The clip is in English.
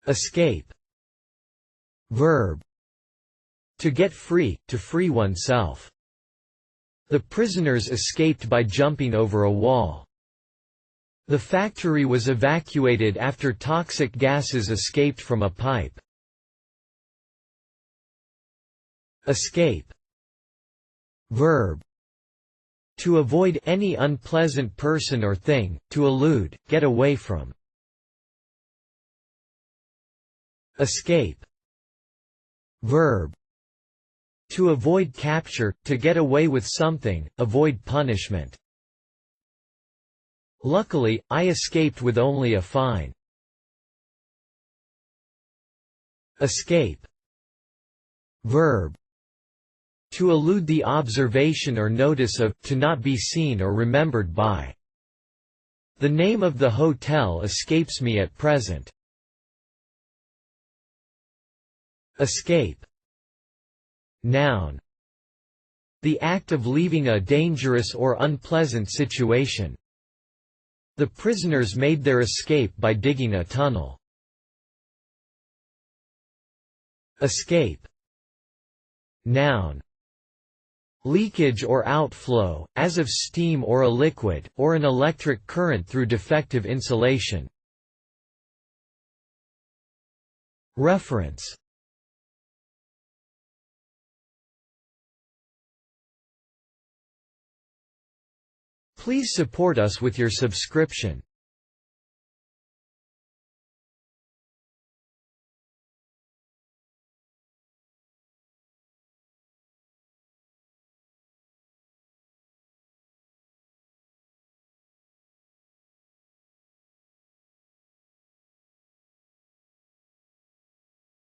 Escape. Verb. To get free, to free oneself. The prisoners escaped by jumping over a wall. The factory was evacuated after toxic gases escaped from a pipe. Escape. Verb. To avoid any unpleasant person or thing, to elude, get away from. Escape. Verb. To avoid capture, to get away with something, avoid punishment. Luckily, I escaped with only a fine. Escape. Verb. To elude the observation or notice of, to not be seen or remembered by. The name of the hotel escapes me at present. Escape. Noun. The act of leaving a dangerous or unpleasant situation. The prisoners made their escape by digging a tunnel. Escape. Noun. Leakage or outflow, as of steam or a liquid, or an electric current through defective insulation. Reference. Please support us with your subscription.